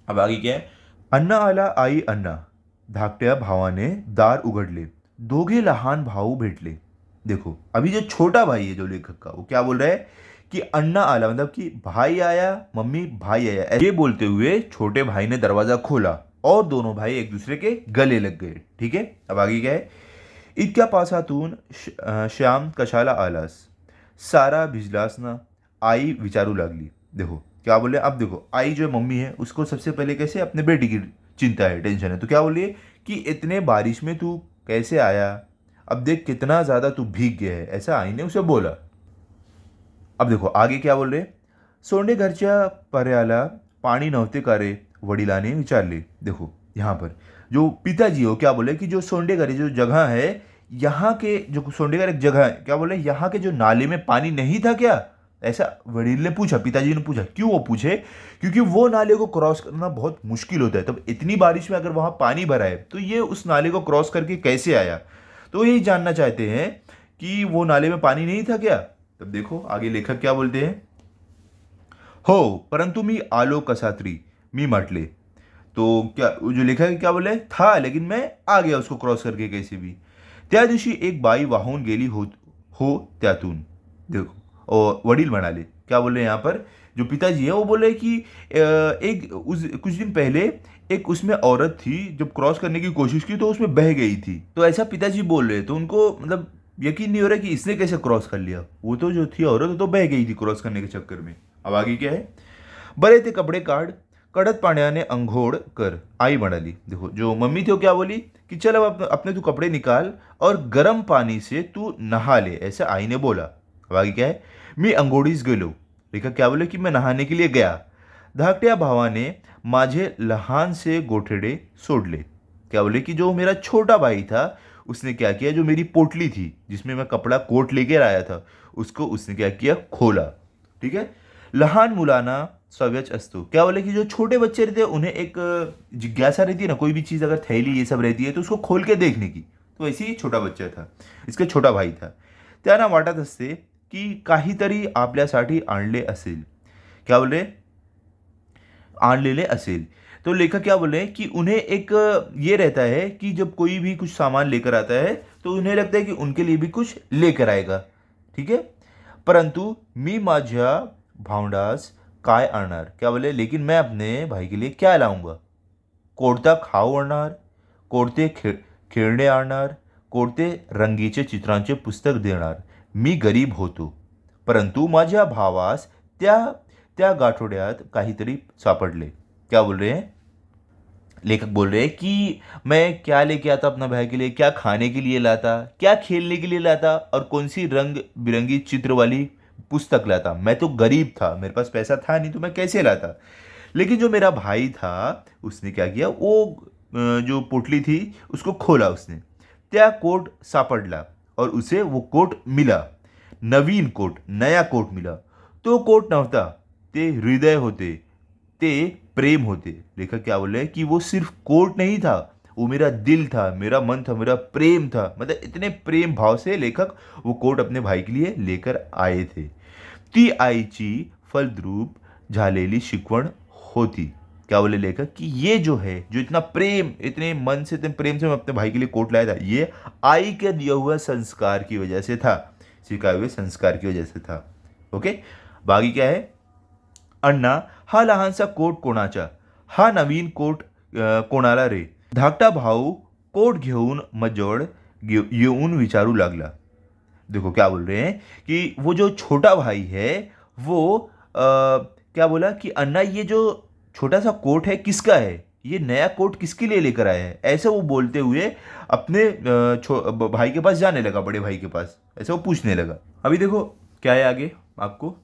अब आगे क्या है. अण्णा आला, आई अण्णा. धाकट्या भावाने दार उघडले. दोघे लहान भाऊ भेटले. देखो अभी जो छोटा भाई है जो लेखक का, वो क्या बोल रहा है कि अण्णा आला मतलब कि भाई आया, मम्मी भाई आया, ये बोलते हुए छोटे भाई ने दरवाजा खोला और दोनों भाई एक दूसरे के गले लग गए. ठीक है, अब आगे क्या है. इतक्या पासातून श्याम कशाला आलास. सारा भिजलास ना. आई विचारू लागली. देखो क्या बोले, अब देखो आई जो मम्मी है उसको सबसे पहले कैसे अपने बेटी की चिंता है, टेंशन है. तो क्या बोलिए कि इतने बारिश में तू कैसे आया, अब देख कितना ज़्यादा तू भीग गया है, ऐसा आई ने उसे बोला. अब देखो आगे क्या बोल रहे. सोंडे घरच्या पर्याला पाणी नव्हते का रे, वडिलाने विचारले. देखो यहाँ पर जो पिताजी हो क्या बोले कि जो सोंडेगर जो जगह है, यहाँ के जो सोंडेगर एक जगह है, क्या बोले यहाँ के जो नाले में पानी नहीं था क्या, ऐसा वडील ने पूछा, पिताजी ने पूछा. क्यों वो पूछे, क्योंकि वो नाले को क्रॉस करना बहुत मुश्किल होता है. तब इतनी बारिश में अगर वहाँ पानी भरा है तो ये उस नाले को क्रॉस करके कैसे आया. तो यही जानना चाहते हैं कि वो नाले में पानी नहीं था क्या. तब देखो आगे लेखक क्या बोलते हैं. हो परंतु मी आलो कसा तरी मी म्हटले. तो क्या जो लेखक है क्या बोले, था लेकिन मैं आ गया उसको क्रॉस करके कैसे भी. त्या दिवशी एक बाई वाहून गेली हो त्यातून. देखो और वडील म्हणाले, क्या बोल रहे हैं यहाँ पर जो पिताजी है वो बोले कि एक कुछ दिन पहले एक उसमें औरत थी, जब क्रॉस करने की कोशिश की तो उसमें बह गई थी. तो ऐसा पिताजी बोल रहे, तो उनको मतलब यकीन नहीं हो रहा कि इसने कैसे क्रॉस कर लिया. वो तो जो थी औरत वो तो बह गई थी क्रॉस करने के चक्कर में. अब आगे क्या है. बरे ते कपडे काढ, कडक पाण्याने अंघोळ कर, आई म्हणाली. देखो जो मम्मी थी वो क्या बोली कि चल अब अपने तू कपड़े निकाल और गर्म पानी से तू नहा ले, ऐसा आई ने बोला. अब आगे क्या है. मी अंघोळीस गेलो. लेखक क्या बोले कि मैं नहाने के लिए गया. धाकट्या भावाने माझे लहान से गोठेडे सोडले. क्या बोले कि जो मेरा छोटा भाई था उसने क्या किया, जो मेरी पोटली थी जिसमें मैं कपड़ा कोट लेकर आया था उसको उसने क्या किया, खोला. ठीक है, लहान मुलांना सव्यच असतो. क्या बोले कि जो छोटे बच्चे रहते हैं उन्हें एक जिज्ञासा रहती है ना, कोई भी चीज़ अगर थैली ये सब रहती है तो उसको खोल के देखने की. तो वैसे ही छोटा बच्चा था, इसका छोटा भाई था. त्यांना वाटत असते की काहीतरी आपल्यासाठी आणले असेल. क्या बोले, आणलेले असेल. तो लेखक क्या बोले कि उन्हें एक ये रहता है कि जब कोई भी कुछ सामान लेकर आता है तो उन्हें लगता है कि उनके लिए भी कुछ लेकर आएगा. ठीक है, परंतु मी माझ्या भावंडास काय आणणार. क्या बोले, लेकिन मैं अपने भाई के लिए क्या लाऊंगा. कोणता खाऊ आणणार, कोणते खेळणे आणणार, कोणते रंगीचे चित्रांचे पुस्तक देणार. मी गरीब होतो, परंतु माझ्या भावास त्या त्या गाठोड्यात काहीतरी सापडले. क्या बोल रहे हैं, लेखक बोल रहे हैं कि मैं क्या लेके आता अपना भाई के लिए, क्या खाने के लिए लाता, क्या खेलने के लिए लाता और कौन सी रंग बिरंगी चित्र वाली पुस्तक लाता। मैं तो गरीब था, मेरे पास पैसा था नहीं, तो मैं कैसे लाता। लेकिन जो मेरा भाई था उसने क्या किया, वो जो पोटली थी उसको खोला उसने, त्या कोट सापडला और उसे वो कोट मिला, नवीन कोट, नया कोट मिला। तो कोट नव्हता, ते हृदय होते, ते प्रेम होते। लेखक क्या बोल रहे हैं कि वो सिर्फ कोट नहीं था, वो मेरा दिल था, मेरा मन था, मेरा प्रेम था। मतलब इतने प्रेम भाव से लेखक वो कोट अपने भाई के लिए लेकर आए थे। ती आईची फलद्रूप झालेली शिकवण होती। क्या बोले लेखक कि ये जो है, जो इतना प्रेम, इतने मन से, इतने प्रेम से मैं अपने भाई के लिए कोट लाया था, ये आई के दिए हुए संस्कार की वजह से था, सिखाए हुए संस्कार की वजह से था। ओके, बाकी क्या है, अण्णा हा लहानसा कोट कोणाचा, हा नवीन कोट कोणाला रे। धाकटा भाऊ कोट घेऊन मजवळ येऊन विचारू लागला। देखो क्या बोल रहे हैं कि वो जो छोटा भाई है वो क्या बोला कि अन्ना ये जो छोटा सा कोट है किसका है, ये नया कोट किसके लिए लेकर आया है, ऐसे वो बोलते हुए अपने भाई के पास जाने लगा, बड़े भाई के पास ऐसे वो पूछने लगा। अभी देखो क्या है आगे आपको,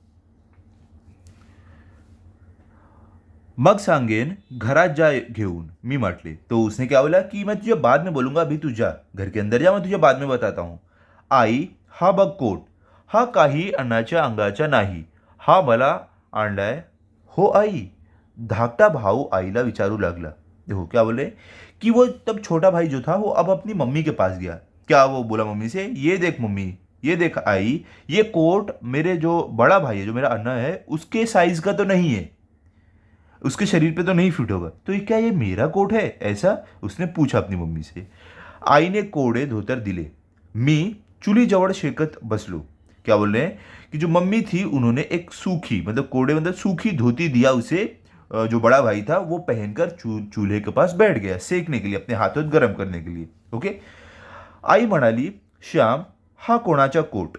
मग सांगेन घरात जा घेऊन, मी म्हटले। तो उसने क्या बोला कि मैं तुझे बाद में बोलूंगा, अभी तू जा घर के अंदर जा, मैं तुझे बाद में बताता हूँ। आई हा बघ कोट, हा काही अन्नाच्या अंगाचा नाही, हा मला आणलाय हो आई। धाकटा भाऊ आईला विचारू लागला। देखो क्या बोले कि वो तब छोटा भाई जो था वो अब अपनी मम्मी के पास गया। क्या वो बोला मम्मी से, ये देख मम्मी, ये देख आई, ये कोट मेरे जो बड़ा भाई है, जो मेरा अन्ना है, उसके साइज का तो नहीं है, उसके शरीर पे तो नहीं फिट होगा, तो ये क्या, ये मेरा कोट है ऐसा उसने पूछा अपनी मम्मी से। आईने कोडे धोतर दिले, मी चुली जवळ शेकत बसलो। क्या बोल रहे हैं कि जो मम्मी थी उन्होंने एक सूखी, मतलब कोडे मतलब सूखी धोती दिया उसे, जो बड़ा भाई था वो पहनकर चूल्हे के पास बैठ गया सेकने के लिए, अपने हाथों गरम करने के लिए। ओके, आई म्हणाली, श्याम हा कोणाचा कोट।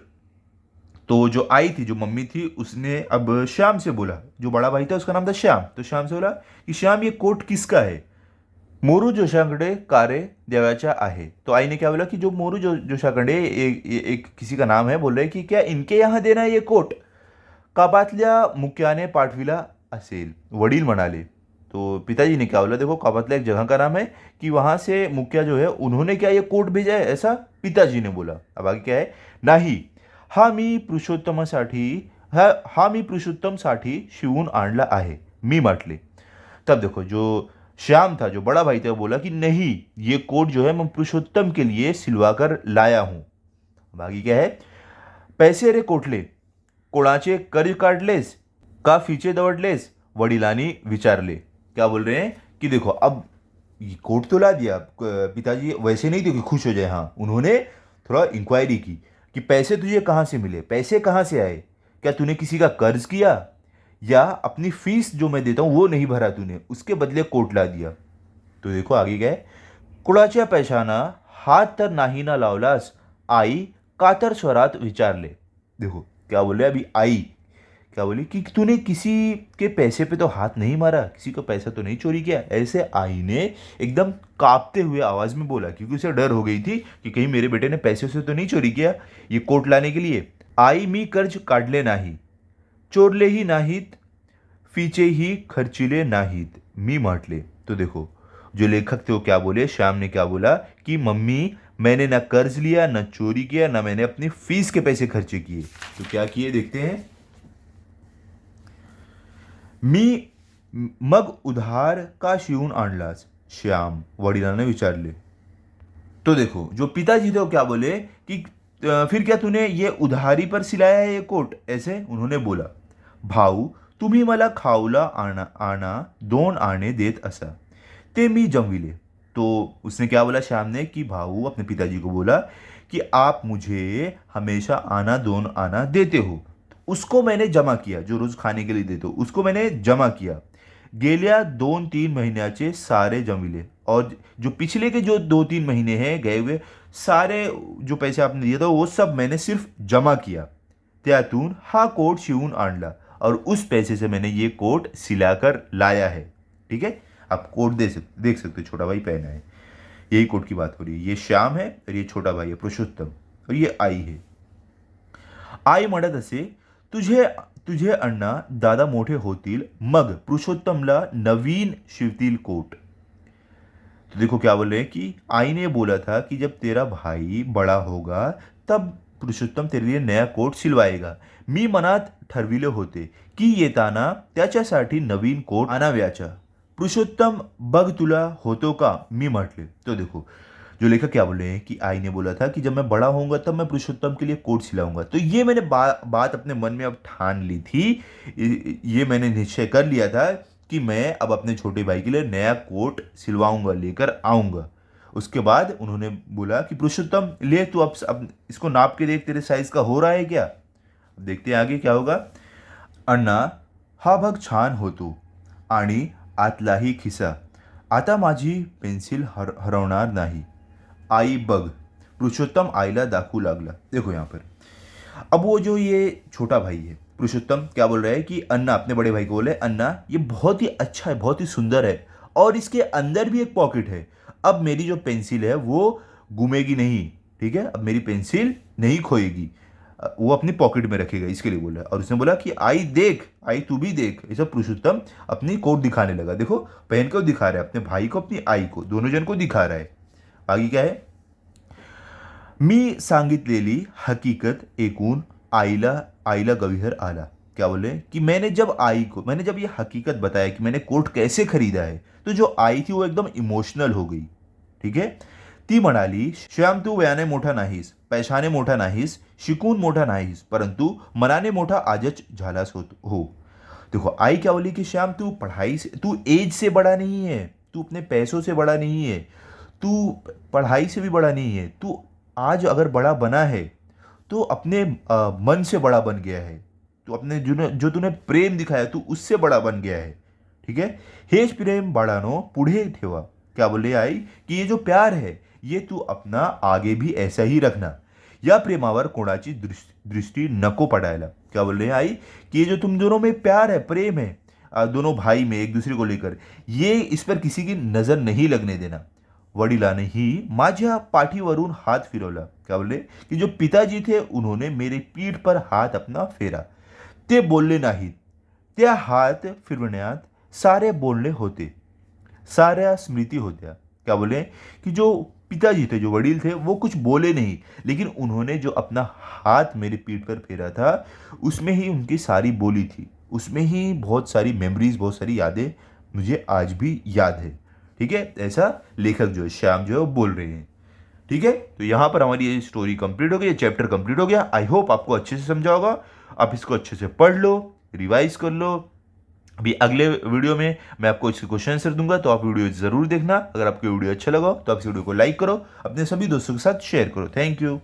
तो जो आई थी, जो मम्मी थी, उसने अब श्याम से बोला, जो बड़ा भाई था उसका नाम था श्याम, तो श्याम से बोला कि श्याम ये कोट किसका है। मोरू जोशाकडे कारे देवाचा आहे। तो आई ने क्या बोला कि जो मोरू जोशाकडे एक किसी का नाम है, बोल रहे कि क्या इनके यहाँ देना है ये कोट, काबातल्या मुक्याने पाठविला असेल, वडील म्हणाले। तो पिताजी ने क्या बोला, देखो काबातल्या एक जगह का नाम है कि वहाँ से मुखिया जो है उन्होंने क्या ये कोट भेजा है, ऐसा पिताजी ने बोला। अब आगे क्या है, नाही हा मी पुरुषोत्तमासाठी, हा मी पुरुषोत्तमसाठी शिवून आणला आहे, मी म्हटले। तब देखो जो श्याम था, जो बड़ा भाई था, वो बोला कि नहीं, ये कोट जो है मैं पुरुषोत्तम के लिए सिलवा कर लाया हूं। बाकी क्या है, पैसे रे कोटले, कोणाचे कर्ज काढलेस का फीचे दवडलेस, वडिलांनी विचारले। क्या बोल रहे हैं कि देखो अब ये कोट तो ला दिया, पिताजी वैसे नहीं थे कि खुश हो जाए, हाँ उन्होंने थोड़ा इंक्वायरी की कि पैसे तुझे कहाँ से मिले, पैसे कहाँ से आए, क्या तूने किसी का कर्ज किया, या अपनी फीस जो मैं देता हूँ वो नहीं भरा तूने, उसके बदले कोट ला दिया। तो देखो आगे क्या है, कुळाच्या पैशाना हात तर नाही ना लावलास, आई कातर स्वरात विचारले। देखो क्या बोले अभी आई, क्या बोली कि तूने किसी के पैसे पे तो हाथ नहीं मारा, किसी का पैसा तो नहीं चोरी किया, ऐसे आई ने एकदम कांपते हुए आवाज में बोला, क्योंकि उसे डर हो गई थी कि कहीं मेरे बेटे ने पैसे से तो नहीं चोरी किया ये कोट लाने के लिए। आई मी कर्ज काढले नाही, चोरलेही नाहीत, फीचेही खर्चिले नाहीत, मी म्हटले। तो देखो जो लेखक थे वो क्या बोले, श्याम ने क्या बोला कि मम्मी मैंने ना कर्ज लिया, ना चोरी किया, ना मैंने अपनी फीस के पैसे खर्चे किए। तो क्या किए देखते हैं, मी मग उधार का शिवून आणलास, श्याम वडिलांना विचारले। तो देखो जो पिताजी थे वो क्या बोले कि फिर क्या तूने ये उधारी पर सिलाया है ये कोट, ऐसे उन्होंने बोला। भाऊ तुम्ही मला खाऊला आना आना 2 आणे देत असा, ते मी जमविले। तो उसने क्या बोला श्याम ने कि भाऊ अपने पिताजी को बोला कि आप मुझे हमेशा आना 2 आना देते हो, उसको मैंने जमा किया, जो रोज खाने के लिए देते हो उसको मैंने जमा किया। गेल्या 2-3 महिन्याचे सारे जमिले, और जो पिछले के जो 2-3 महीने हैं गए हुए सारे जो पैसे आपने दिए था वो सब मैंने सिर्फ जमा किया। त्यातून हा कोट शिवून आणला, और उस पैसे से मैंने ये कोट सिलाकर लाया है। ठीक है, आप कोट देख सकते हो, छोटा भाई पहना है। यही कोट की बात हो रही है। ये श्याम है और ये छोटा भाई है पुरुषोत्तम, और ये आई है। आई म्हणत असे, तुझे तुझे अण्णा दादा मोठे होतील मग पुरुषोत्तमला नवीन शिवतील कोट। तो देखो क्या बोल रहे हैं कि आई ने बोला था कि जब तेरा भाई बड़ा होगा तब पुरुषोत्तम तेरे लिए नया कोट सिलवाएगा। मी मनात ठरविले होते की येताना त्याच्यासाठी नवीन कोट आणाव्याचा। पुरुषोत्तम बघ तुला होतो का, मी म्हटले। तो देखो जो लेखक क्या बोल रहे हैं कि आई ने बोला था कि जब मैं बड़ा होऊंगा तब मैं पुरुषोत्तम के लिए कोट सिलाऊंगा। तो ये मैंने बात अपने मन में अब ठान ली थी, ये मैंने निश्चय कर लिया था कि मैं अब अपने छोटे भाई के लिए नया कोट सिलवाऊंगा, लेकर आऊंगा। उसके बाद उन्होंने बोला कि पुरुषोत्तम ले तू अब इसको नाप के देख, तेरे साइज का हो रहा है क्या। अब देखते हैं आगे क्या होगा। अण्णा हा भाग छान होतो आणि आतलाही खिसा, आता माझी पेन्सिल हरवणार नाही। आई बघ, पुरुषोत्तम आईला दाखवू लागला। देखो यहाँ पर अब वो जो ये छोटा भाई है पुरुषोत्तम क्या बोल रहा है कि अन्ना अपने बड़े भाई को बोले, अन्ना ये बहुत ही अच्छा है, बहुत ही सुंदर है, और इसके अंदर भी एक पॉकेट है। अब मेरी जो पेंसिल है वो घूमेगी नहीं, ठीक है, अब मेरी पेंसिल नहीं खोएगी, वो अपनी पॉकेट में रखेगा, इसके लिए बोला। और उसने बोला कि आई देख, आई तू भी देख। ऐसा पुरुषोत्तम अपनी कोट दिखाने लगा। देखो पहन को दिखा रहा है, अपने भाई को अपनी आई को, दोनों जन को दिखा रहा है। आगे क्या है, मी सांगितलेली हकीकत ऐकून आईला गविहर आला। क्या बोले कि मैंने जब ये हकीकत बताया कि मैंने कोट कैसे खरीदा है, तो जो आई थी वो एकदम इमोशनल हो गई, ठीक है। ती म्हणाली, श्याम तू वयाने मोठा नाहीस, पैशाने मोठा नाहीस, शिकून मोठा नाहीस, परंतु मनाने मोठा आजच झालास हो। देखो आई क्या बोली कि श्याम तू एज से बड़ा नहीं है, तू अपने पैसों से बड़ा नहीं है, तू पढ़ाई से भी बड़ा नहीं है, तू आज अगर बड़ा बना है तो अपने मन से बड़ा बन गया है, तो अपने जो तूने प्रेम दिखाया तू उससे बड़ा बन गया है, ठीक है। हेच प्रेम बाळानो पुढे ठेवा। क्या बोल रही आई कि ये जो प्यार है ये तू अपना आगे भी ऐसा ही रखना, या प्रेमावर कोणाची दृष्टि नको पडायला। क्या बोल रहे हैं आई कि ये जो तुम दोनों में प्यार है, प्रेम है, दोनों भाई में एक दूसरे को लेकर, ये इस पर किसी की नजर नहीं लगने देना। वडिलांनीही माझ्या पाठीवरून हात फिरवला। क्या बोले कि जो पिताजी थे उन्होंने मेरी पीठ पर हाथ अपना फेरा, ते बोलले नाहीत, त्या हात फिरवण्यात सारे बोलणे होते, साऱ्या स्मृति होत्या। क्या बोले कि जो पिताजी थे, जो वडील थे, वो कुछ बोले नहीं, लेकिन उन्होंने जो अपना हाथ मेरी पीठ पर फेरा था उसमें ही उनकी सारी बोली थी, उसमें ही बहुत सारी मेमोरीज, बहुत सारी यादें मुझे आज भी याद है, ठीक है। ऐसा लेखक जो है श्याम जो है वो बोल रहे हैं, ठीक है। तो यहाँ पर हमारी ये स्टोरी कंप्लीट हो गई, ये चैप्टर कंप्लीट हो गया। आई होप आपको अच्छे से समझा होगा। आप इसको अच्छे से पढ़ लो, रिवाइज कर लो। अभी अगले वीडियो में मैं आपको इसके क्वेश्चन आंसर दूंगा, तो आप वीडियो ज़रूर देखना। अगर आपको वीडियो अच्छा लगा तो आप इस वीडियो को लाइक करो, अपने सभी दोस्तों के साथ शेयर करो। Thank you.